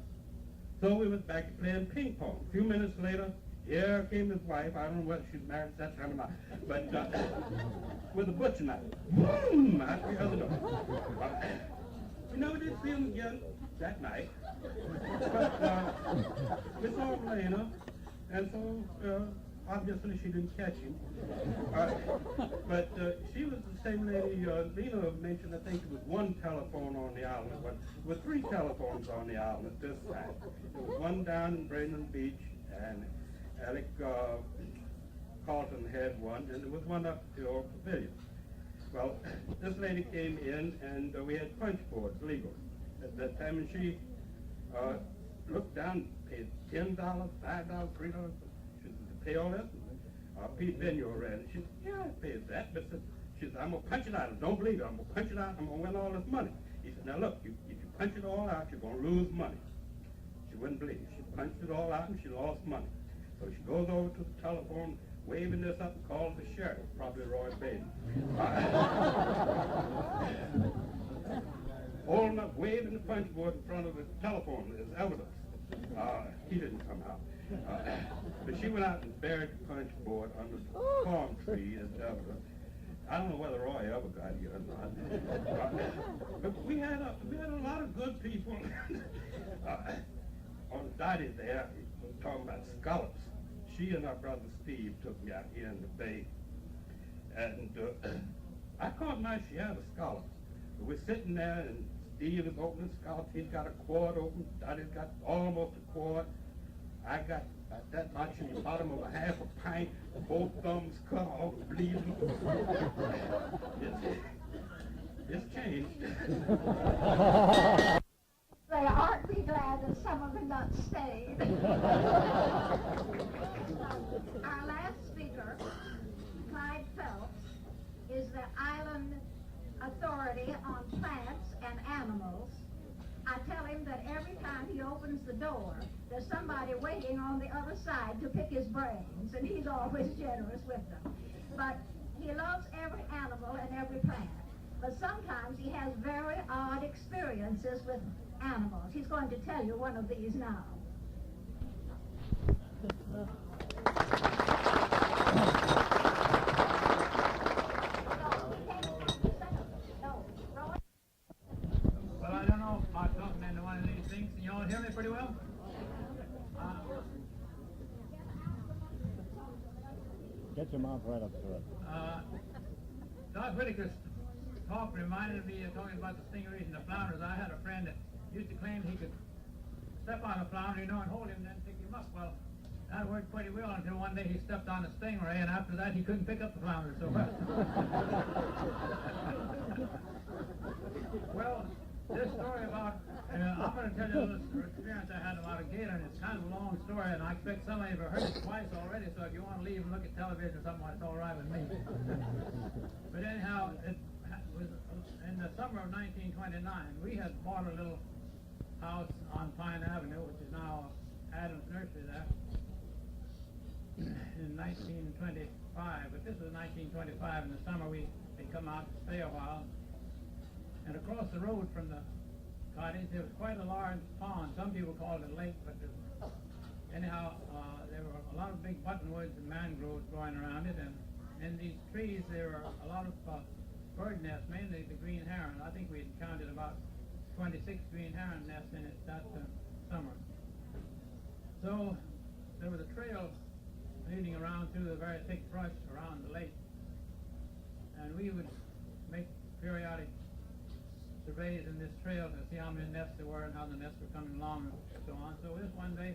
so we went back to playing ping pong. A few minutes later, here came his wife. I don't know whether she's married at that time or not, but with a butcher knife. Boom! Out the other door. We never did see him again that night. But we saw him later, and so obviously she didn't catch him. But she was the same lady, Lena mentioned, I think there was one telephone on the island, but there were 3 telephones on the island at this time. There was one down in Brandon Beach, and Alec Carlton had one, and there was one up at the old pavilion. Well, this lady came in, and we had punch boards legal at that time, and she looked down, paid $10, $5, $3. She said, "To pay all that?" Pete Benio ran it. She said, "Yeah, I paid that." But she said, "I'm going to punch it out. Don't believe it. I'm going to punch it out. I'm going to win all this money." He said, "Now look, if you punch it all out, you're going to lose money." She wouldn't believe it. She punched it all out, and she lost money. So she goes over to the telephone, waving this up, and calls the sheriff, probably Roy Baden. Holding up, waving the punch board in front of the telephone as evidence. He didn't come out. But she went out and buried the punch board under the palm tree as evidence. I don't know whether Roy ever got here or not. But we had a lot of good people. On Dottie there, we were talking about scallops. She and our brother Steve took me out here in the bay. And I caught my share of scallops. We're sitting there, and Steve is opening scallops. He's got a quart open. Dottie's got almost a quart. I got that much in the bottom of a half a pint. Both thumbs cut off, bleeding. It's changed. They aren't be glad that some of them not stayed. Our last speaker, Clyde Phelps, is the island authority on plants and animals. I tell him that every time he opens the door, there's somebody waiting on the other side to pick his brains, and he's always generous with them. But he loves every animal and every plant. But sometimes he has very odd experiences with animals. He's going to tell you one of these now. Well, I don't know if I'm talking into one of these things. Can you all hear me pretty well? Get your mouth right up to it. Doc Whitaker's talk reminded me of talking about the stingarees and the flounders. I had a friend that used to claim he could step on a flounder, and hold him and then pick him up. Well, that worked pretty well until one day he stepped on a stingray, and after that he couldn't pick up the flounder so well. Well, this story about, I'm going to tell you a little experience I had about a gator, and it's kind of a long story, and I expect some of you have heard it twice already, so if you want to leave and look at television or something, it's all right with me. But anyhow, it was in the summer of 1929. We had bought a little house on Pine Avenue, which is now Adams Nursery there, in 1925. But this was 1925. In the summer, we had come out to stay a while. And across the road from the cottage, there was quite a large pond. Some people called it a lake, but anyhow, there were a lot of big buttonwoods and mangroves growing around it. And in these trees, there were a lot of bird nests, mainly the green heron. I think we had counted about 26 green heron nests in it that summer. So there was a trail leading around through the very thick brush around the lake. And we would make periodic surveys in this trail to see how many nests there were and how the nests were coming along and so on. So this one day,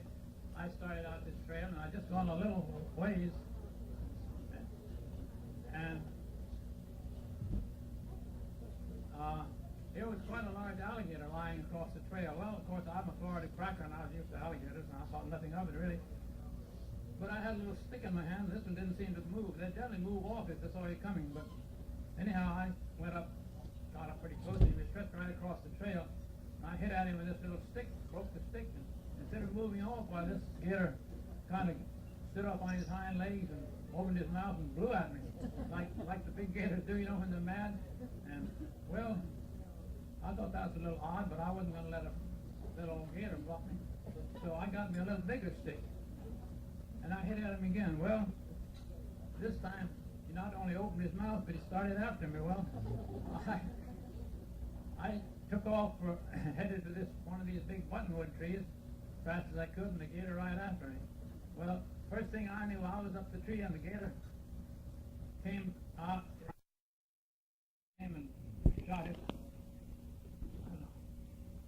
I started out this trail, and I just gone a little ways, and here was quite a large alligator lying across the trail. Well, of course, I'm a Florida cracker, and I was used to alligators, and I thought nothing of it, really. But I had a little stick in my hand, and this one didn't seem to move. They generally move off if they saw you coming, but anyhow, I went up, got up pretty close, and he was stretched right across the trail. And I hit at him with this little stick, broke the stick, and instead of moving off, while this gator kind of stood up on his hind legs and opened his mouth and blew at me, like the big gators do, when they're mad. And, well, I thought that was a little odd, but I wasn't going to let a little gator bluff me. So I got me a little bigger stick, and I hit at him again. Well, this time, he not only opened his mouth, but he started after me. Well, I took off, headed to one of these big buttonwood trees, as fast as I could, and the gator right after me. Well, First thing I knew, I was up the tree and the gator came out and shot it.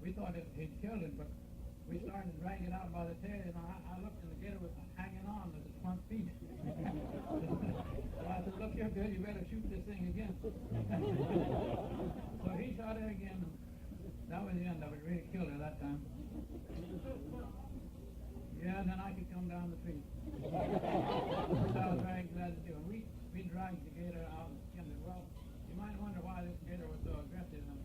We thought he'd killed him, but we started dragging it out by the tail, and I looked, and the gator was hanging on with its front feet. So I said, look here, Bill, you better shoot this thing again. So he shot it again. That was the end of it. Really killed it that time. Yeah, and then I could come down the tree. So I was very glad to do it. We dragged the gator out and skinned it. Well, you might wonder why this gator was so aggressive. And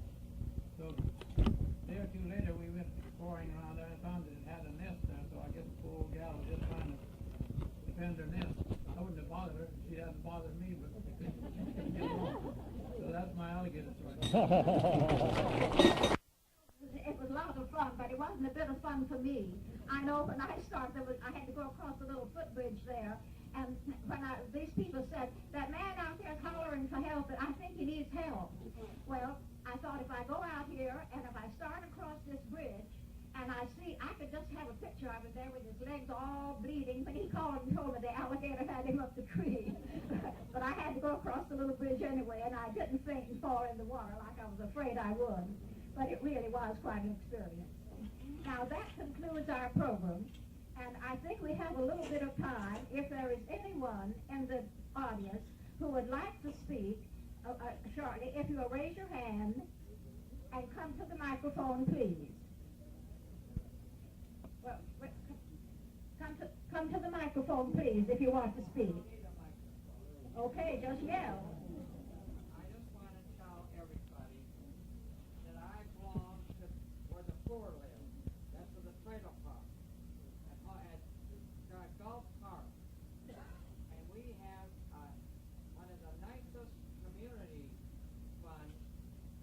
so a day or two later, we went exploring around there and found that it had a nest there. So I guess the poor old gal was just trying to defend her nest. I wouldn't have bothered her. She hadn't bothered me, but we couldn't get along. So that's my alligator story. It was a lot of fun, but it wasn't a bit of fun for me. I know when I started, I had to go across the little footbridge there, and when these people said, that man out there is hollering for help, and I think he needs help. Well, I thought if I go out here, and if I start across this bridge, and I could just have a picture of him there with his legs all bleeding, when he called and told me the alligator had him up the tree. But I had to go across the little bridge anyway, and I didn't faint and fall in the water like I was afraid I would. But it really was quite an experience. Now that concludes our program, and I think we have a little bit of time. If there is anyone in the audience who would like to speak shortly, if you will raise your hand and come to the microphone, please. Well, come to the microphone, please, if you want to speak. Okay, just yell. I just want to tell everybody that I belong to where the poor live. That's where the trailer park at Gulf Park. And we have one of the nicest community funds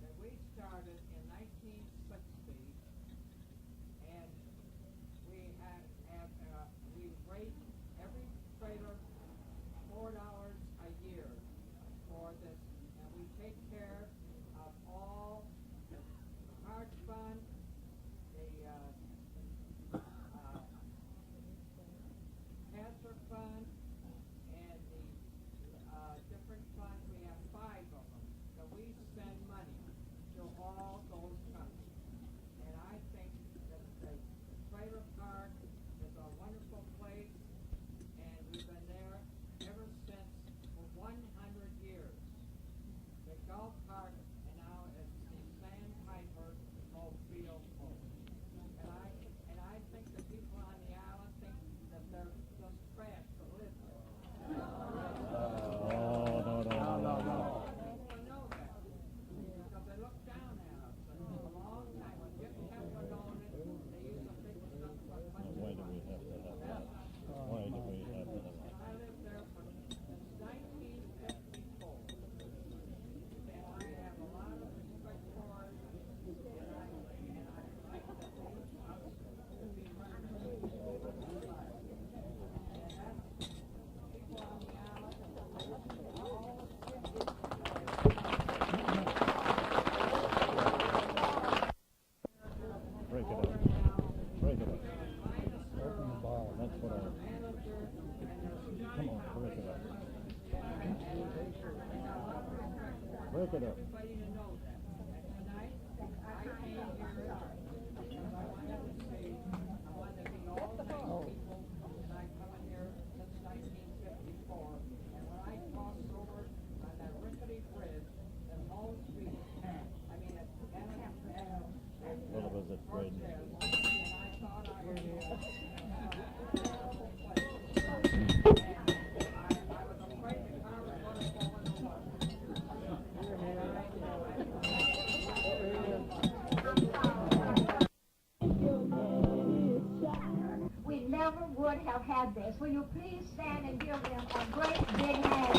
that we started in 1960. And we rate every trailer $4 a year for this, and we take care of all the Heart Fund, the Cancer Fund, and the different funds. We have 5 of them, so we send money to all those funds. And I think that the trailer park is a wonderful place, and we've been there ever since for 100 years. The Gulf Park, and now it's the Sandpiper Mobile Home. And I think the people on the island think that they're just trash to live with. No. People know that, because they look down at us. And for a long time, when Jim Kepler owned it, they used to think it was a bunch of Why do we have to have that? Why do we have to have that? I lived there since 1954, and I have a lot of respect for it, and I like that they us to be friends. And that's people on the Break it up. Break it up. Open the ball. That's what I. Come on, break it up. Break it up. Everybody to know that. And tonight, I came here because I wanted to see, I wanted to be all nice people, and I come in here since 1954. And when I crossed over on that rickety bridge, that whole street, I mean, What was it, Fred? and I thought I was in a terrible place. I was afraid the car was going to fall in the water. We never would have had this. Will you please stand and give them a great big hand?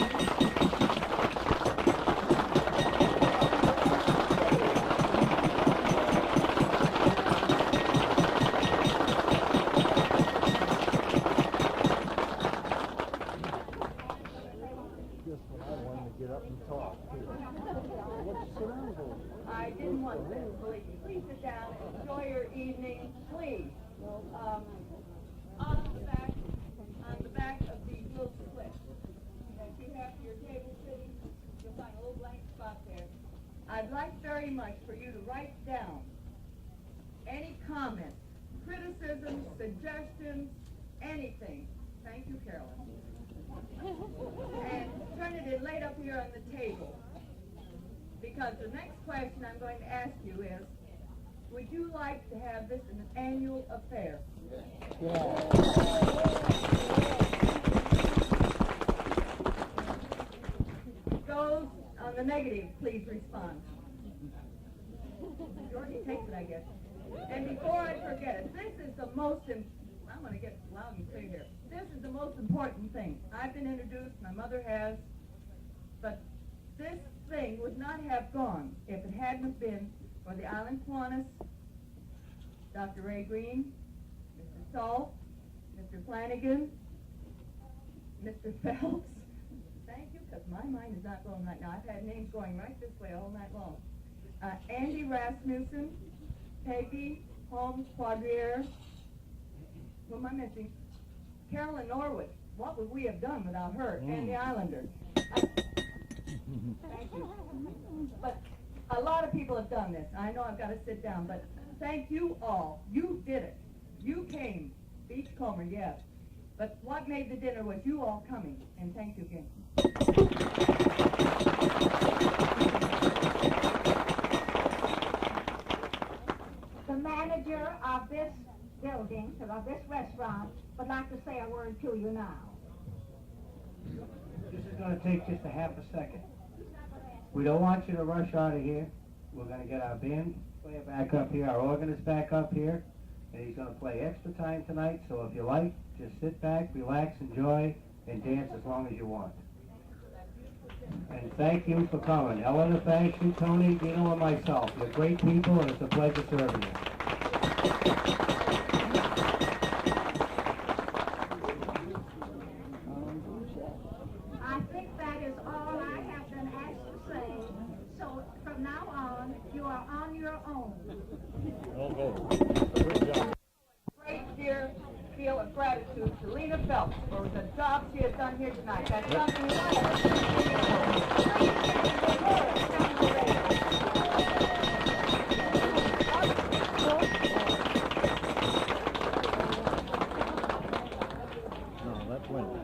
Just when I wanted to get up and talk. What you sit down for? I didn't want to, please. Please sit down and enjoy your evening, please. On the back I'd like very much for you to write down any comments, criticisms, suggestions, anything. Thank you, Carolyn. And turn it in laid up here on the table. Because the next question I'm going to ask you is, would you like to have this an annual affair? Those on the negative, please respond. Georgie takes it, I guess. And before I forget it, this is the most, I'm going to get loud and clear here. This is the most important thing. I've been introduced, my mother has, but this thing would not have gone if it hadn't been for the Island Kiwanis, Dr. Ray Green, Mr. Salt, Mr. Flanagan, Mr. Phelps. Thank you, because my mind is not going right now. I've had names going right this way all night long. Andy Rasmussen, Peggy Holmes Quadrier. Who am I missing? Carolyn Norwood. What would we have done without her and the Islanders? Thank you. But a lot of people have done this. I know I've got to sit down, but thank you all. You did it. You came. Beachcomber, yes. But what made the dinner was you all coming, and thank you again. The manager of this building, of this restaurant, would like to say a word to you now. This is going to take just a half a second. We don't want you to rush out of here. We're going to get our band player back up here, our organist back up here, and he's going to play extra time tonight, so if you like, just sit back, relax, enjoy, and dance as long as you want. And thank you for coming. Eleanor, thanks you, Tony, Dino, and myself. You're great people, and it's a pleasure serving you. I think that is all I have been asked to say. So from now on, you are on your own. Great dear deal of gratitude to Lena Phelps for the job she has done here tonight. That's something That's winning.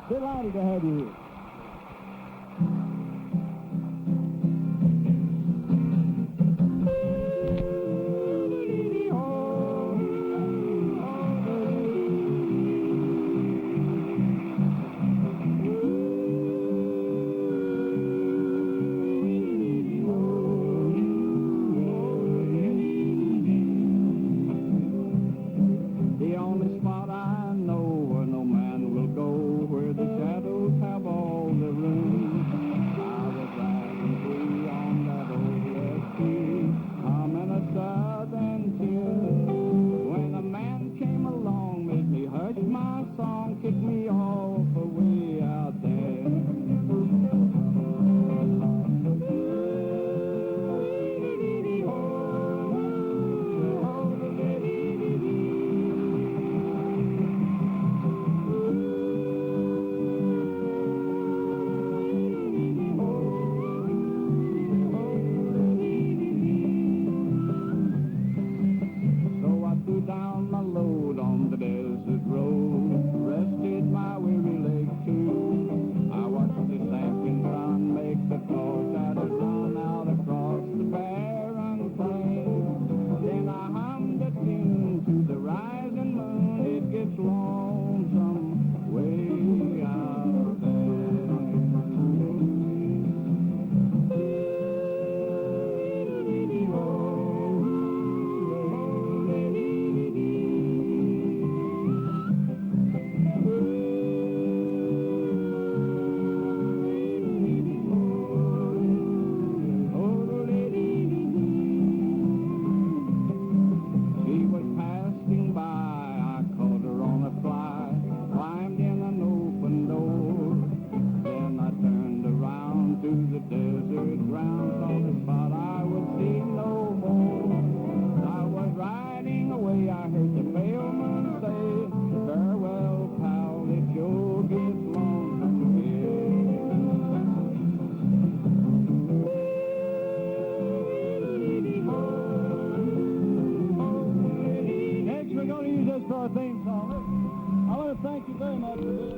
Delighted to have you here. The only spot I know where no man will go, where the shadows have all Now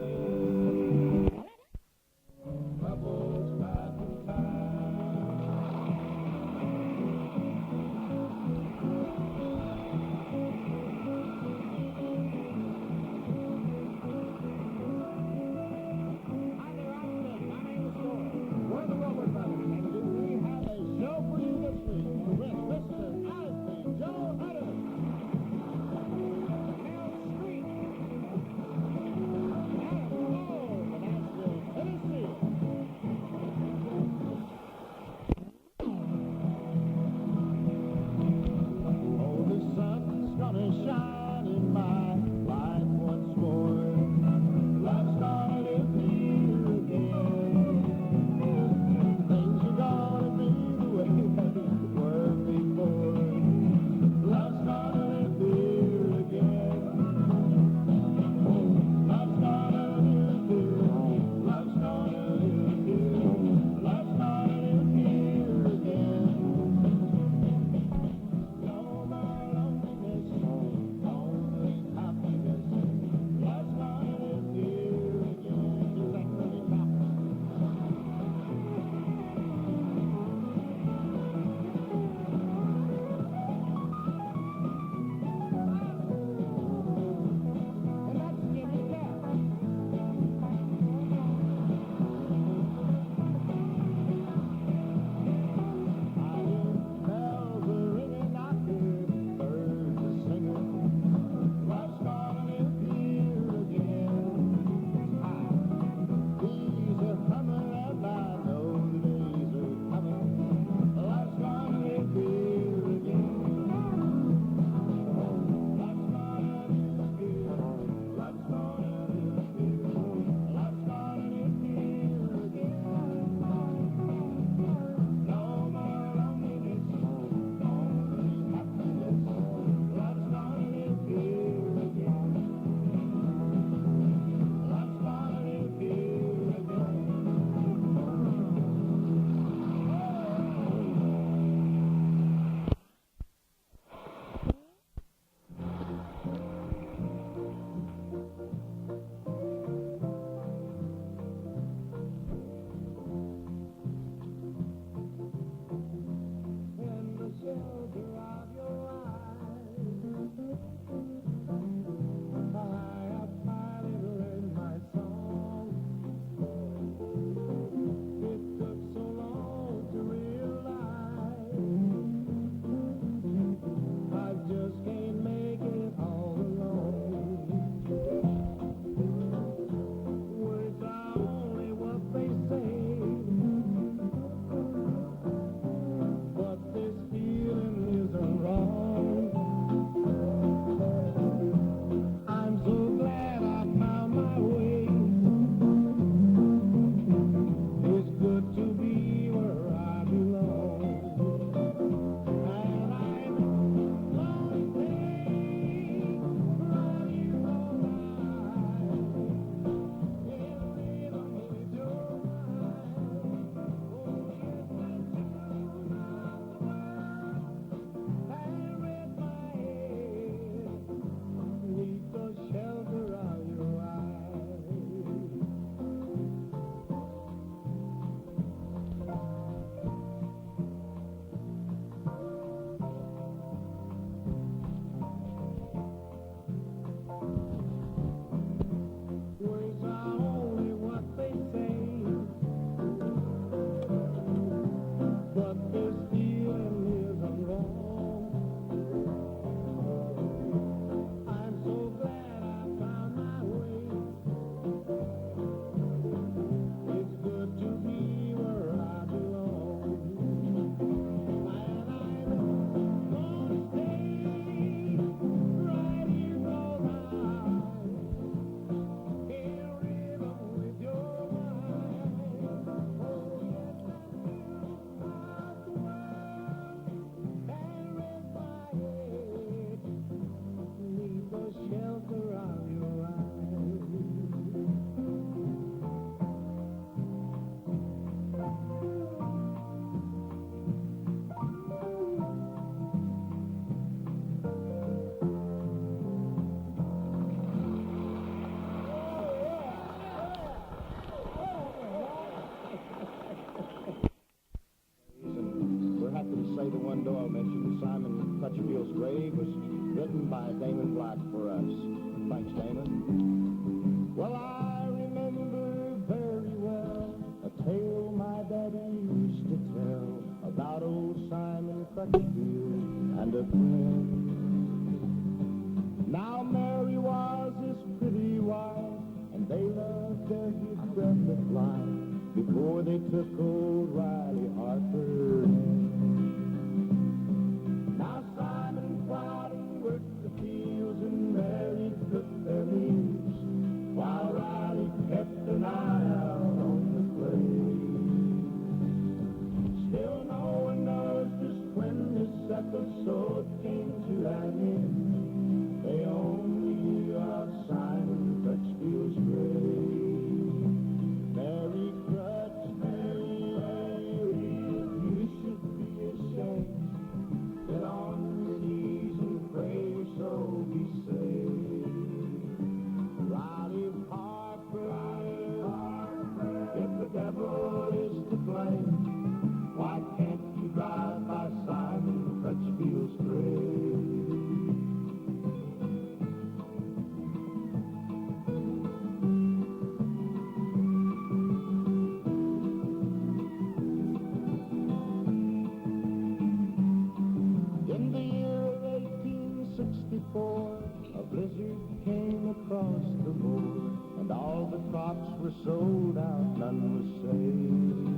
Simon Crutchfield's grave was written by Damon Black for us. Thanks, Damon. Well, I remember very well a tale my daddy used to tell about old Simon Crutchfield and a friend. Now Mary was his pretty wife, and they loved every breath of life before they took old Riley Harper in. Now Simon plowed and worked the fields, and Mary cooked their meals, while Riley kept an eye out on the clay. Still no one knows just when this episode came to an end. They only knew of Simon Crutchfield's grave. Mary Crutch, Mary, you should be ashamed. Get on your knees and pray your soul be saved. Riley Harper, if the devil is to blame, why can't you drive by Simon Crutchfield's grave? In the year of 1864, a blizzard came across the moor, and all the crops were sold out, none was saved.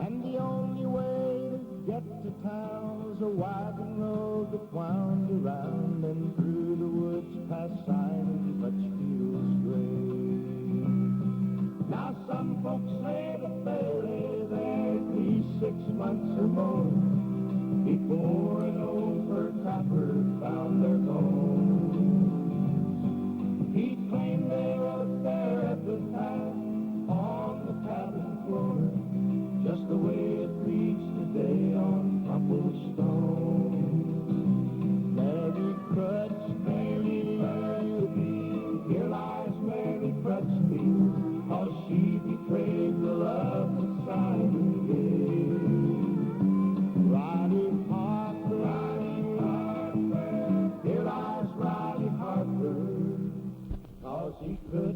And the only way to get to town was a wagon road that wound around and through the woods past Simon Crutchfield's grave. Now some folks say that they lay there at least 6 months or more before an old fur trapper found their bones. He claimed they wrote their epitaph on the cabin floor, just the way it reads today on crumpled stone. Mary Crutch, Mary, here lies Mary Crutchfield, 'cause she betrayed the love that Simon gave. Riley Harper, here lies Riley Harper, 'cause he could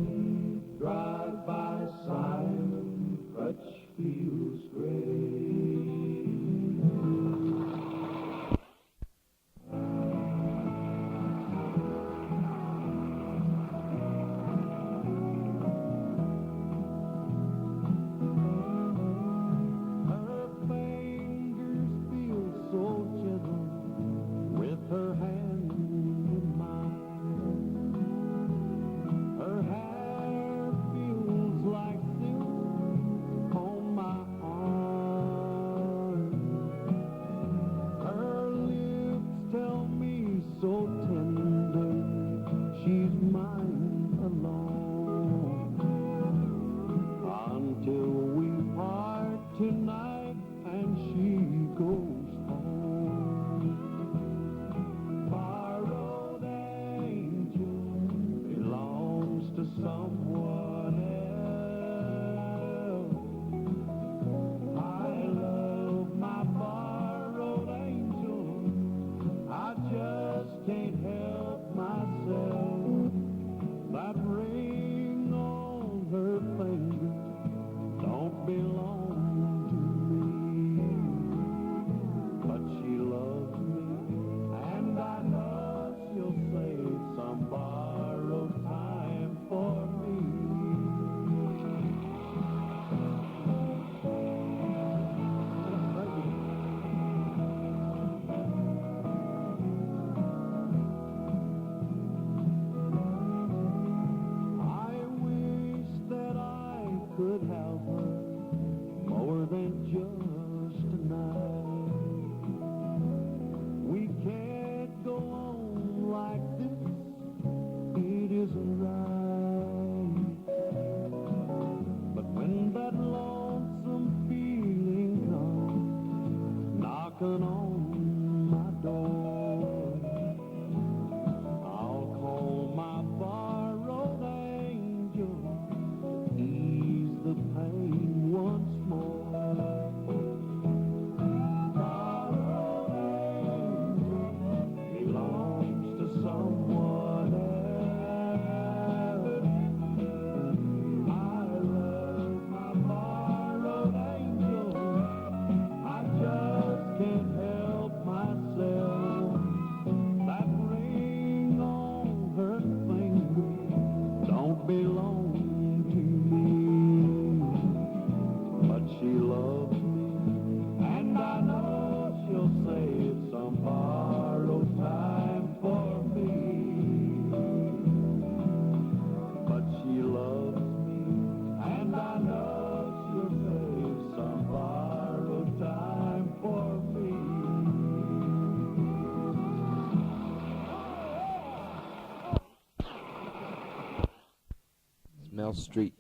South Street.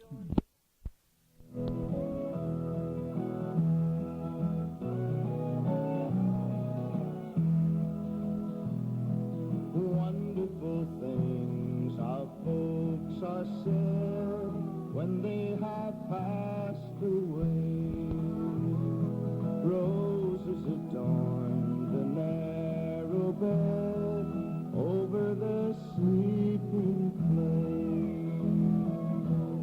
Wonderful things our folks are said when they have passed away. Roses adorn the narrow bed over the sleeping clay.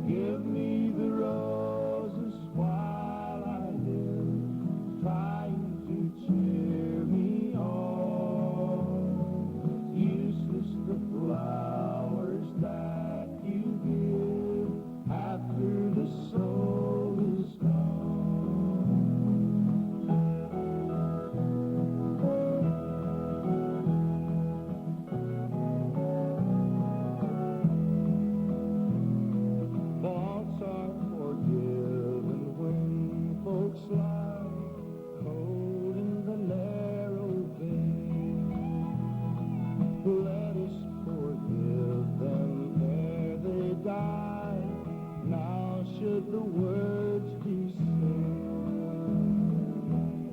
Give me the roses while I live, trying to cheer me on. Useless the flowers that you give after the soul is gone. Faults are forgiven when folks lie cold in the narrow bay. Let us forgive them ere they die. Now should the words be said,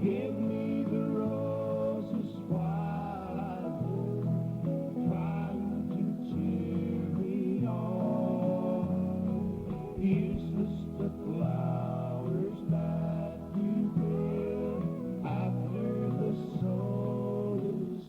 give me the roses while I live, trying to cheer me on. Useless the flowers that you give after the soul is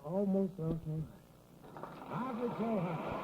almost okay. Average Ohio.